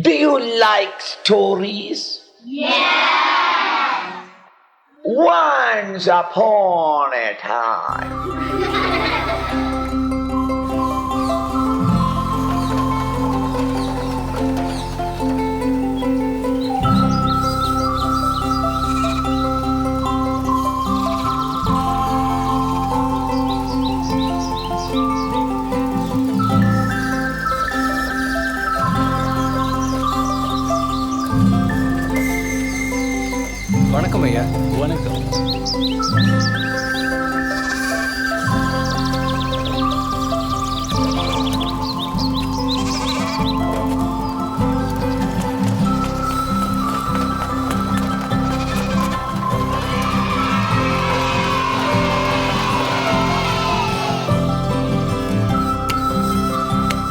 Do you like stories? Once upon a time. வணக்கம் ஐயா. வணக்கம்.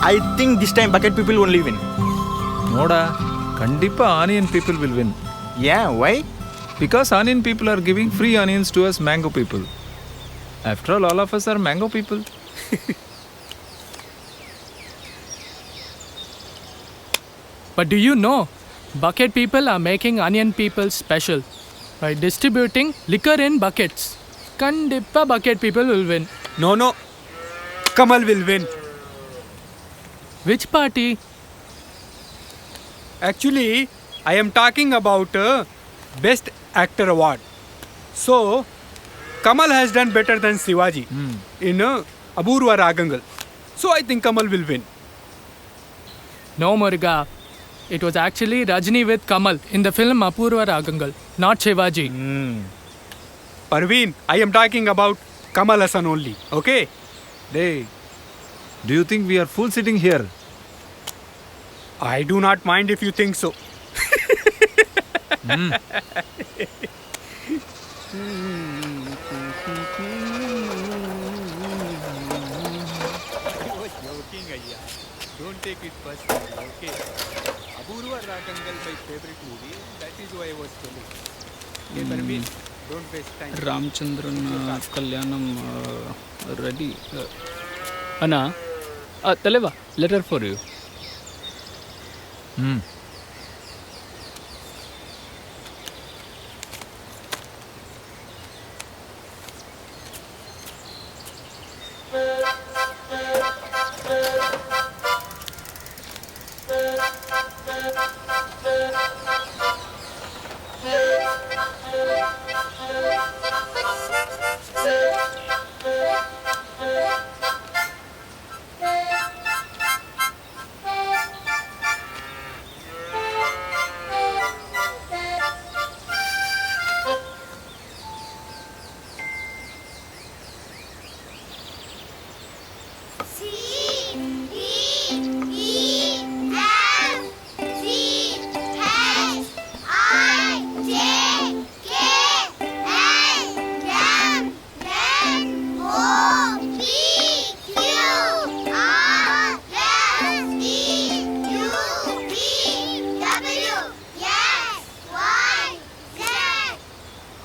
I think this time bucket people only win. நோடா, கண்டிப்பா onion people will win. Yeah, why? Because onion people are giving free onions to us mango people. After all of us are mango people. But do you know, bucket people are making onion people special by distributing liquor in buckets. Kandippa bucket people will win. No. Kamal will win. Which party? Actually, I am talking about Best Actor Award. So, Kamal has done better than Shivaji in Apurva Ragangal. So, I think Kamal will win. No, Muruga. It was actually Rajini with Kamal in the film Apurva Ragangal, not Shivaji. Parveen, I am talking about Kamal Hassan only. Okay? Hey, do you think we are full sitting here? I do not mind if you think so. Don't take it personally, okay? Apurva Ragangal, my favorite movie. That is why I was telling. Okay, Parveen, don't waste time. Ramachandran కళ్యాణం ready అన్నా తెలేవా letter for you.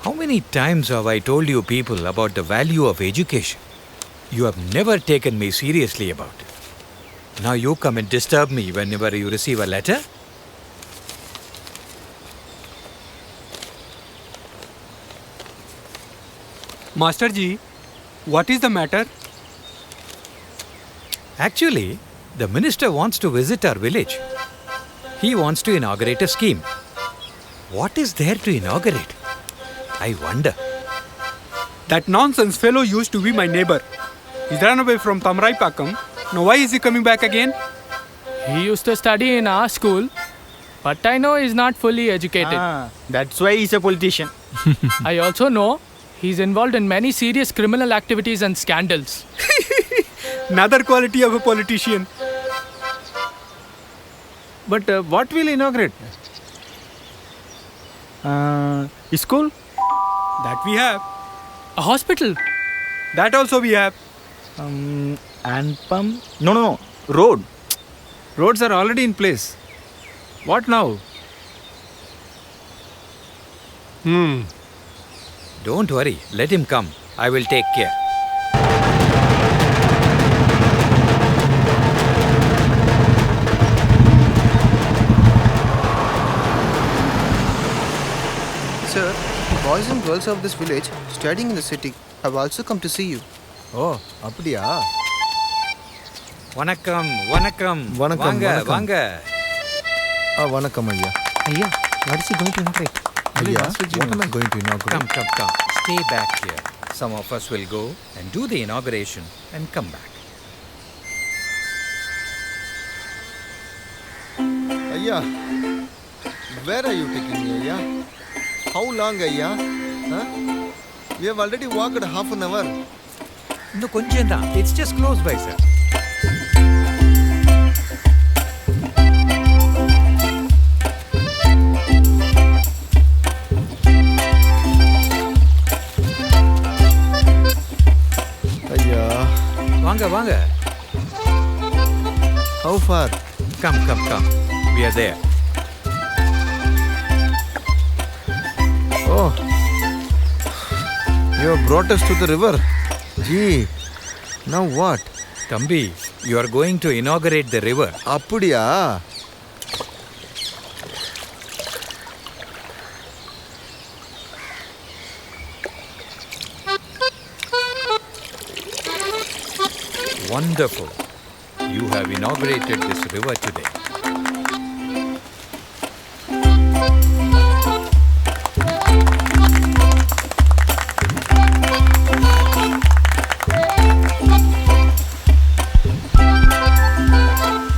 How many times have I told you people about the value of education? You have never taken me seriously about it. Now you come and disturb me whenever you receive a letter? Master Ji, what is the matter? Actually, the minister wants to visit our village. He wants to inaugurate a scheme. What is there to inaugurate? I wonder. That nonsense fellow used to be my neighbor. He's run away from Tamrai Pakam. Now why is he coming back again? He used to study in our school, but I know he's not fully educated. That's why he's a politician. I also know he's involved in many serious criminal activities and scandals. Another quality of a politician. But what will inaugurate? School? That we have. A hospital. That also we have. And pump? No. Road. Roads are already in place. What now? Don't worry, let him come. I will take care. boys and girls of this village studying in the city have also come to see you. ஓ அப்படியா? Vanakkam, vanakkam. Vanakkam, Vanga, vanakkam. vanga. Vanakkam, Ayya. ஐயா, what is he going to inaugurate? Ayya, What am I going to inaugurate? Come, come, come. Stay back here. Some of us will go and do the inauguration and come back. Ayya, where are you taking me, Ayya? How long, Ayya? Huh? We have already walked half an hour. இன்னும் கொஞ்சம் தான். It's just close by, sir. Ayya, வாங்க, வாங்க. how far? Come, come, come. We are there. Oh, you have brought us to the river. Gee, now what? Tambi, you are going to inaugurate the river. அப்படியா? Wonderful. You have inaugurated this river today.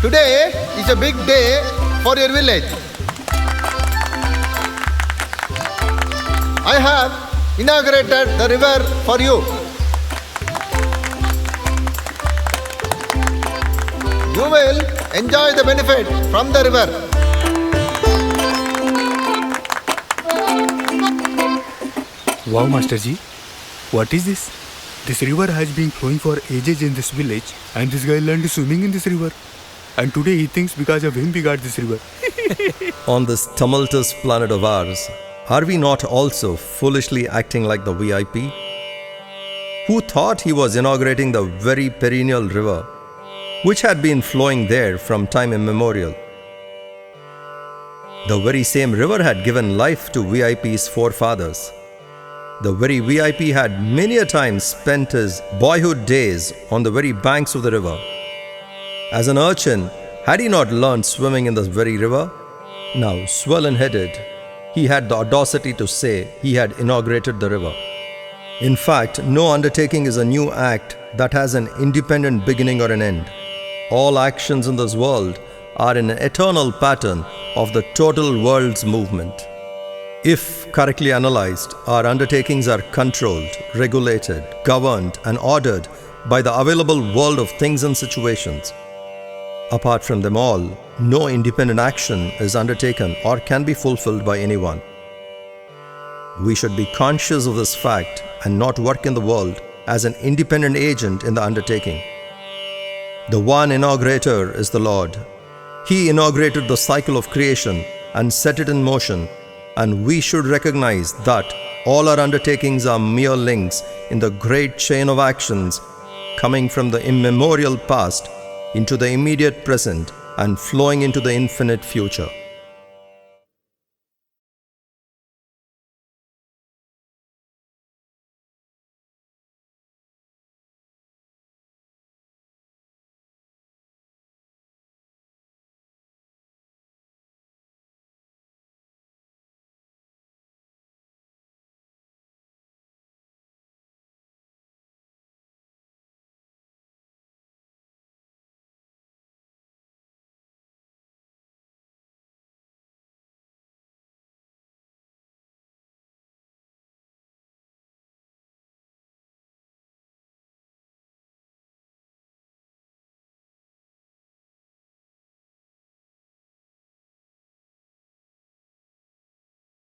Today is a big day for your village. I have inaugurated the river for you. You will enjoy the benefit from the river. Wow, Masterji. What is this? This river has been flowing for ages in this village, and this guy learned swimming in this river. And today he thinks because of him we got this river. On this tumultuous planet of ours, are we not also foolishly acting like the VIP? Who thought he was inaugurating the very perennial river, which had been flowing there from time immemorial? The very same river had given life to VIP's forefathers. The very VIP had many a time spent his boyhood days on the very banks of the river. As an urchin, had he not learned swimming in this very river? Now, swollen-headed, he had the audacity to say he had inaugurated the river. In fact, no undertaking is a new act that has an independent beginning or an end. All actions in this world are an eternal pattern of the total world's movement. If correctly analyzed, our undertakings are controlled, regulated, governed, and ordered by the available world of things and situations. Apart from them all, no independent action is undertaken or can be fulfilled by anyone. We should be conscious of this fact and not work in the world as an independent agent in the undertaking. The one inaugurator is the Lord. He inaugurated the cycle of creation and set it in motion, and we should recognize that all our undertakings are mere links in the great chain of actions coming from the immemorial past into the immediate present and flowing into the infinite future.